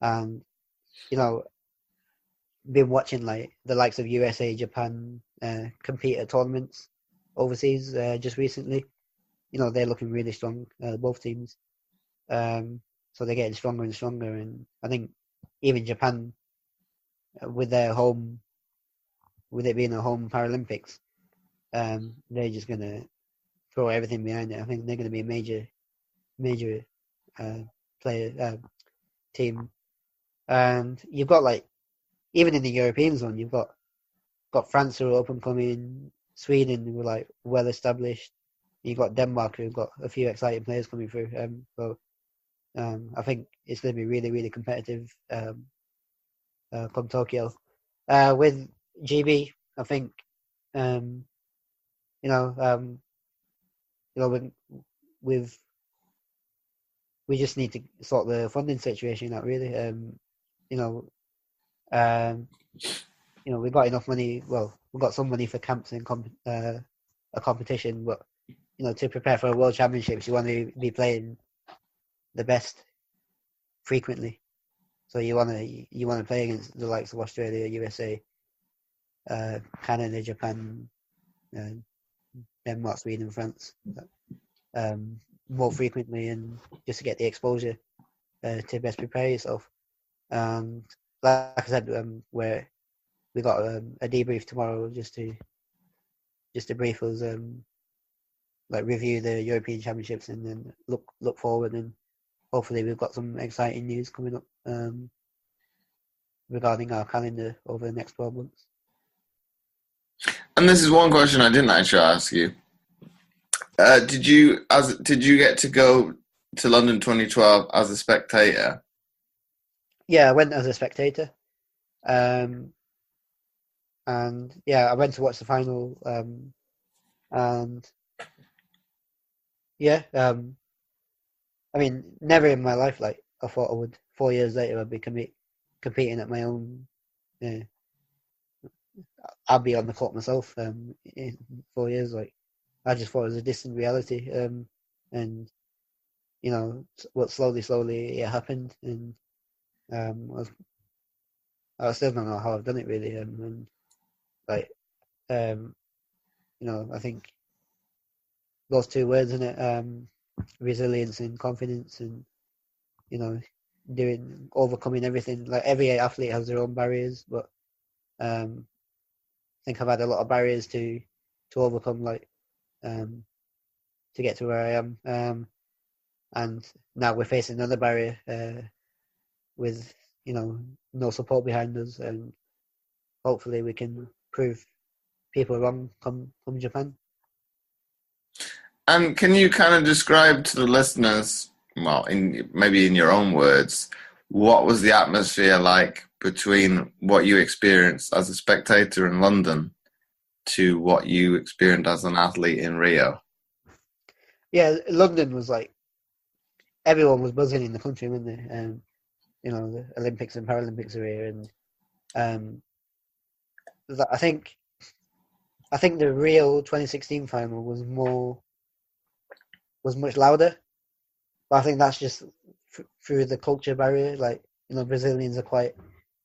B: and been watching like the likes of USA, Japan compete at tournaments overseas just recently. They're looking really strong, both teams. So they're getting stronger and stronger, and I think even Japan, with it being a home Paralympics, they're just gonna throw everything behind it. I think they're gonna be a major team, and you've got like even in the European zone, you've got France who are up and coming, Sweden who are like well established. You've got Denmark who've got a few exciting players coming through. So I think it's going to be really, really competitive come Tokyo. With GB, I think we just need to sort the funding situation out really. We've got enough money. Well, we've got some money for camps and a competition, but to prepare for a world championships, you want to be playing the best frequently. So you want to play against the likes of Australia, USA, Canada, Japan, Denmark, Sweden, France, more frequently, and just to get the exposure to best prepare yourself. Like I said, where we got a debrief tomorrow just to just to brief us, like review the European Championships and then look forward, and hopefully we've got some exciting news coming up regarding our calendar over the next 12 months.
A: And this is one question I didn't actually ask you. Did you get to go to London 2012 as a spectator?
B: Yeah, I went as a spectator, and yeah, I went to watch the final, and yeah, I mean, never in my life, like I thought I would. 4 years later, I'd be competing at my own. I'll be on the court myself in 4 years. Like I just thought it was a distant reality, and you know, what slowly it happened, and I still don't know how I've done it really, and like you know, I think those two words in it, resilience and confidence, and you know, overcoming everything. Like every athlete has their own barriers, but I think I've had a lot of barriers to overcome, like to get to where I am. And now we're facing another barrier with, you know, no support behind us, and hopefully we can prove people wrong come Japan.
A: And can you kind of describe to the listeners, well, maybe in your own words, what was the atmosphere like between what you experienced as a spectator in London to what you experienced as an athlete in Rio?
B: Yeah, London was like, everyone was buzzing in the country, weren't they? You know, the Olympics and Paralympics are here, and I think the Rio 2016 final was much louder, but I think that's just through the culture barrier. Like, you know, Brazilians are quite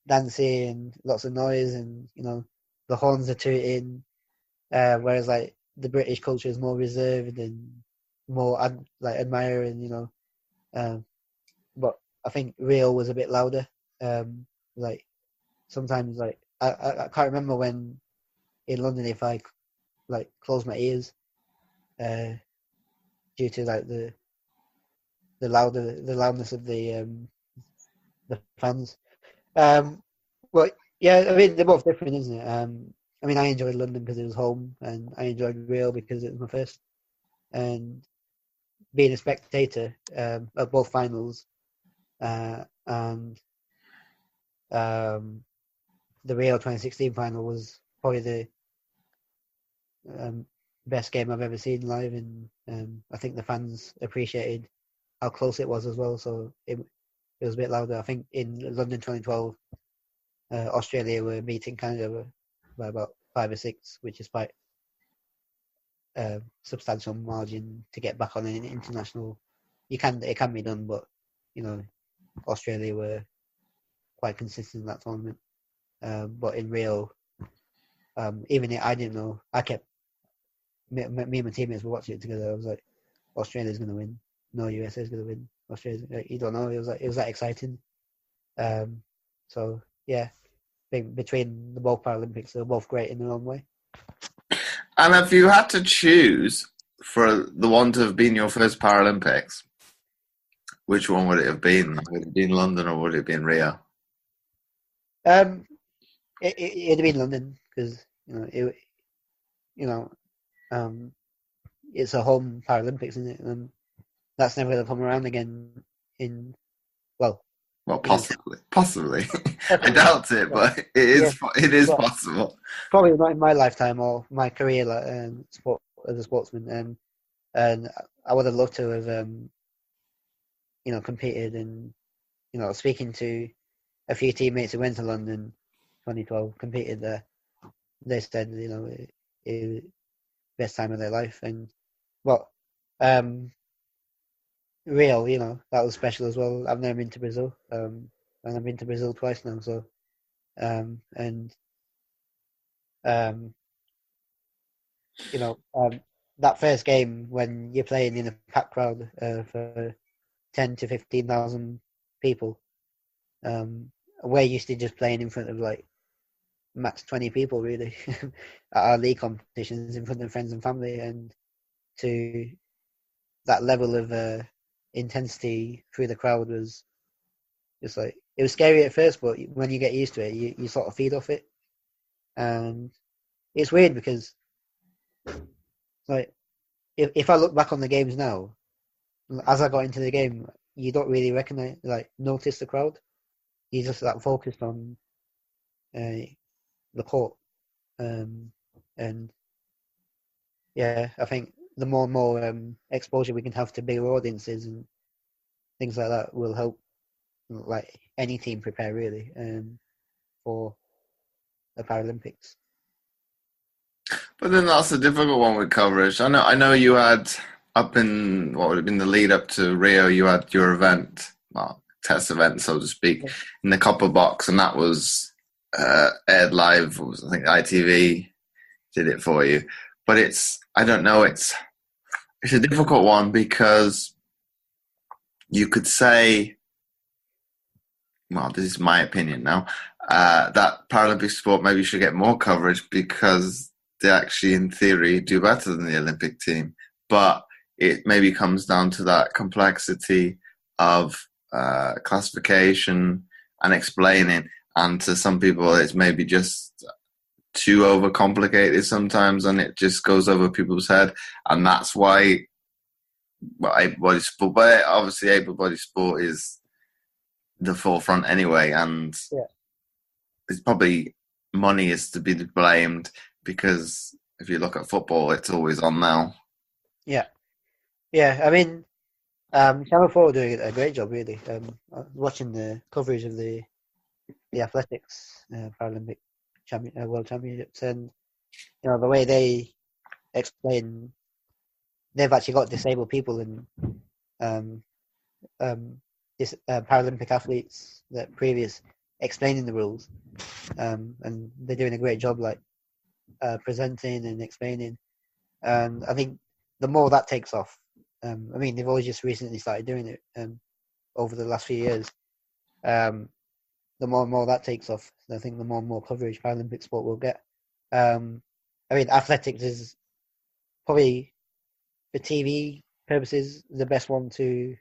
B: dancey and lots of noise, and you know, the horns are tooting, whereas like the British culture is more reserved and more admiring, you know. But I think Rio was a bit louder. Like sometimes, like I can't remember when in London if I like closed my ears due to like the loudness of the fans. But yeah, I mean they're both different, isn't it? I mean I enjoyed London because it was home, and I enjoyed Rio because it was my first. And being a spectator at both finals, and the Rio 2016 final was probably the best game I've ever seen live, and I think the fans appreciated how close it was as well. So it was a bit louder. I think in London 2012, Australia were beating Canada by about 5 or 6, which is quite a substantial margin to get back on an international. It can be done, but you know, Australia were quite consistent in that tournament. But in Rio, even I didn't know. I kept me and my teammates were watching it together. I was like, Australia's going to win. No, USA's going to win. Australia's. You don't know. It was that exciting. So yeah, I think between the both Paralympics, they're both great in their own way.
A: And if you had to choose for the one to have been your first Paralympics, which one would it have been? Would it have been London or would it have been Rio?
B: It'd have been London because it's a home Paralympics, isn't it? And that's never going to come around again.
A: Possibly. I doubt it, but it is possible.
B: Probably not in my lifetime or my career, like as a sportsman. And I would have loved to have, competed, and speaking to a few teammates who went to London 2012, competed there. They said, it was best time of their life, Rio, that was special as well. I've never been to Brazil, and I've been to Brazil twice now. So, that first game when you're playing in a packed crowd for 10 to 15,000 people, we're used to just playing in front of like max 20 people really at our league competitions in front of friends and family, and to that level of intensity through the crowd was just like, it was scary at first, but when you get used to it, you sort of feed off it. And it's weird because like if I look back on the games now, as I got into the game, you don't really notice the crowd. You just focused on the court, and yeah, I think the more and more exposure we can have to bigger audiences and things like that will help like any team prepare really for the Paralympics.
A: But then that's a difficult one with coverage. I know you had up in what would have been the lead up to Rio, you had your event, well, test event, so to speak, in the copper box, and that was aired live. It was, I think ITV did it for you. But I don't know, it's a difficult one because you could say, well, this is my opinion now, that Paralympic sport maybe should get more coverage because they actually, in theory, do better than the Olympic team. But it maybe comes down to that complexity of classification and explaining. And to some people, it's maybe just too overcomplicated sometimes, and it just goes over people's head. And that's why, well, able-bodied sport, but obviously able-bodied sport is the forefront anyway, and it's probably money is to be blamed, because if you look at football, it's always on now.
B: Yeah, I mean, Channel 4 are doing a great job, really. Watching the coverage of the athletics Paralympic World Championships, and the way they explain, they've actually got disabled people and Paralympic athletes that previous explaining the rules, and they're doing a great job, presenting and explaining. And I think the more that takes off, I mean, they've always just recently started doing it over the last few years. The more and more that takes off, I think the more and more coverage Paralympic sport will get. I mean, athletics is probably, for TV purposes, the best one to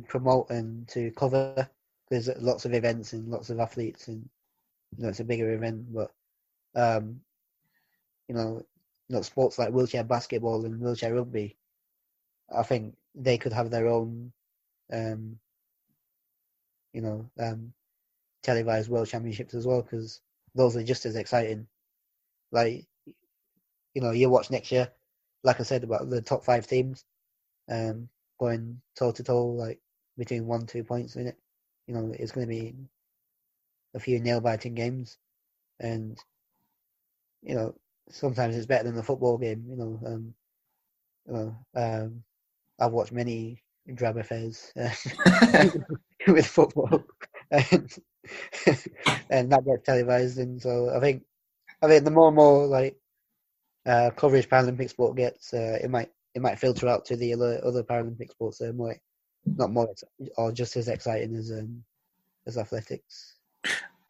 B: promote and to cover. There's lots of events and lots of athletes, and it's a bigger event. But sports like wheelchair basketball and wheelchair rugby, I think they could have their own televised world championships as well, because those are just as exciting. You watch next year, like I said, about the top 5 teams going toe to toe, between 1-2 points in it. It's going to be a few nail biting games, and sometimes it's better than the football game. I've watched many drab affairs with football, and that gets televised. And so I think the more and more coverage Paralympic sport gets, it might filter out to the other Paralympic sports. Not more or just as exciting as athletics.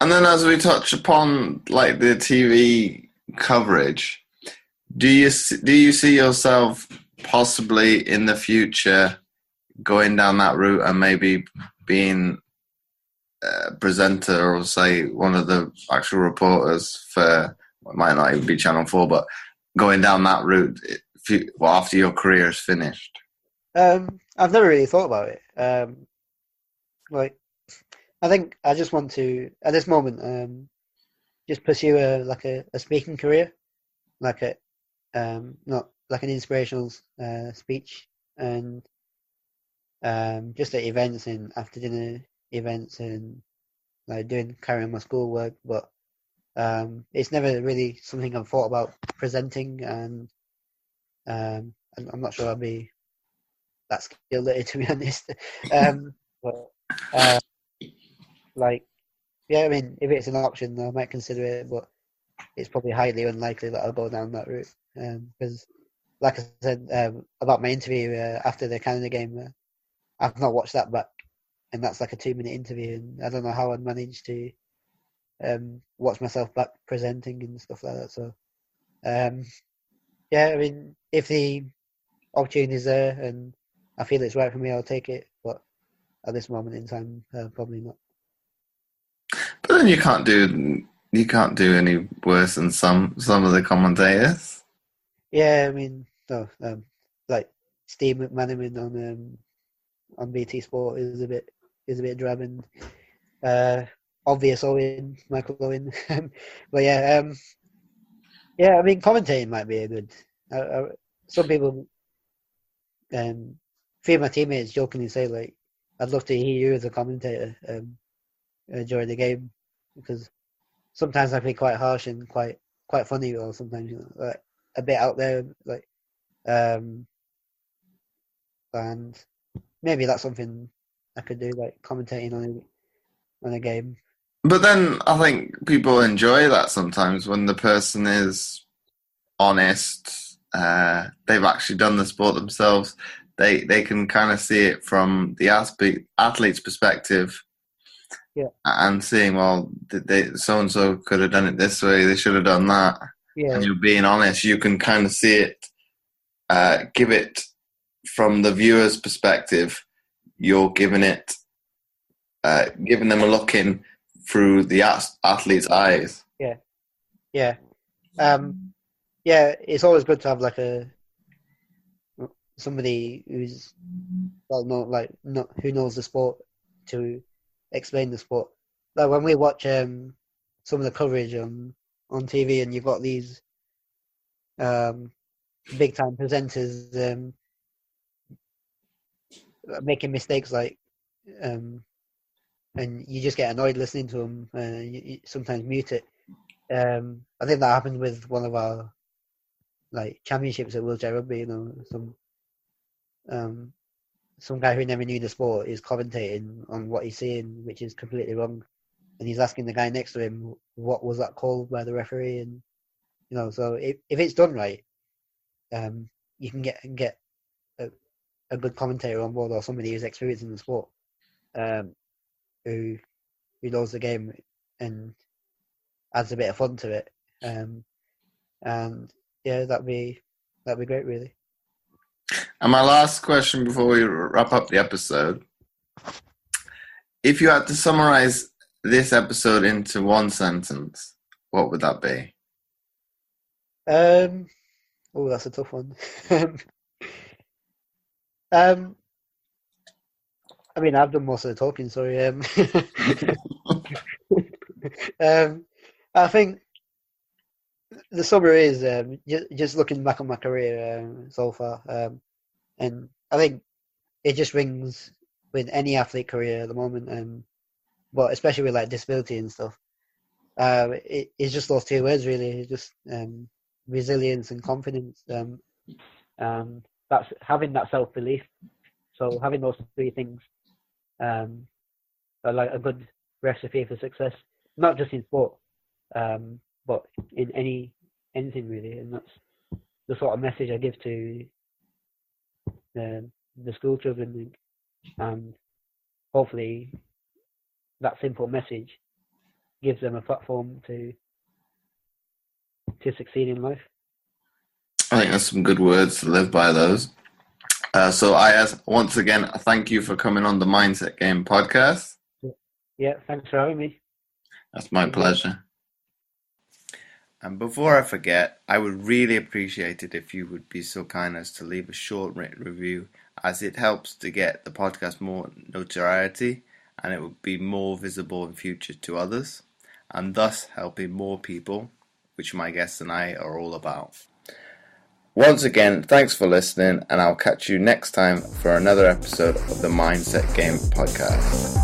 A: And then, as we touch upon the TV coverage, do you see yourself possibly in the future going down that route and maybe being a presenter, or say one of the actual reporters for, it might not even be Channel 4, but going down that route after your career is finished?
B: I've never really thought about it. I think I just want to, at this moment, just pursue a speaking career, not like an inspirational speech, and just at events and after dinner events, and carrying my schoolwork. But it's never really something I've thought about presenting, and I'm not sure I'll be that skilled at it, to be honest. I mean, if it's an option, I might consider it, but it's probably highly unlikely that I'll go down that route. Because, like I said about my interview after the Canada game, I've not watched that back, and that's like a 2-minute interview, and I don't know how I'd manage to watch myself back presenting and stuff like that. So yeah, I mean, if the opportunity is there and I feel it's right for me, I'll take it. But at this moment in time, probably not.
A: But then you can't do any worse than some of the commentators.
B: Yeah, I mean, no, like Steve McManaman on BT Sport is a bit drab, and obvious Owen, Michael Owen. But yeah, I mean, commentating might be a good. Some people, few of my teammates jokingly say like, "I'd love to hear you as a commentator during the game," because sometimes I feel quite harsh and quite funny, or sometimes like a bit out there, like, and maybe that's something I could do, like commentating on a game.
A: But then I think people enjoy that sometimes when the person is honest. They've actually done the sport themselves. They can kind of see it from the athlete's perspective.
B: Yeah.
A: And seeing, well, so and so could have done it this way. They should have done that.
B: Yeah.
A: And you're being honest. You can kind of see it. Give it from the viewer's perspective. You're giving them a look in through the athlete's eyes.
B: Yeah. Yeah. Yeah. It's always good to have like somebody who's who knows the sport to explain the sport. Like when we watch some of the coverage on TV, and you've got these big time presenters making mistakes, like and you just get annoyed listening to them. You sometimes mute it. I think that happened with one of our like championships at wheelchair rugby. Some guy who never knew the sport is commentating on what he's seeing, which is completely wrong, and he's asking the guy next to him, what was that called by the referee? And so if it's done right, you can get a good commentator on board, or somebody who's experienced in the sport, who knows the game and adds a bit of fun to it. And yeah, that'd be great, really.
A: And my last question before we wrap up the episode: if you had to summarize this episode into one sentence, what would that be?
B: Oh, that's a tough one. I mean, I've done most of the talking, sorry. I think the summary is just looking back on my career so far, and I think it just rings with any athlete career at the moment, but especially with like disability and stuff. It's just those two words, really, just resilience and confidence. That's having that self-belief. So having those three things are like a good recipe for success, not just in sport, but in anything really. And that's the sort of message I give to the school children, and hopefully that simple message gives them a platform to succeed in life.
A: I think that's some good words to live by, those. So Ayaz, once again, thank you for coming on the Mindset Game podcast.
B: Yeah, thanks for having me.
A: That's my pleasure. And before I forget, I would really appreciate it if you would be so kind as to leave a short written review, as it helps to get the podcast more notoriety, and it would be more visible in future to others, and thus helping more people, which my guests and I are all about. Once again, thanks for listening, and I'll catch you next time for another episode of the Mindset Game podcast.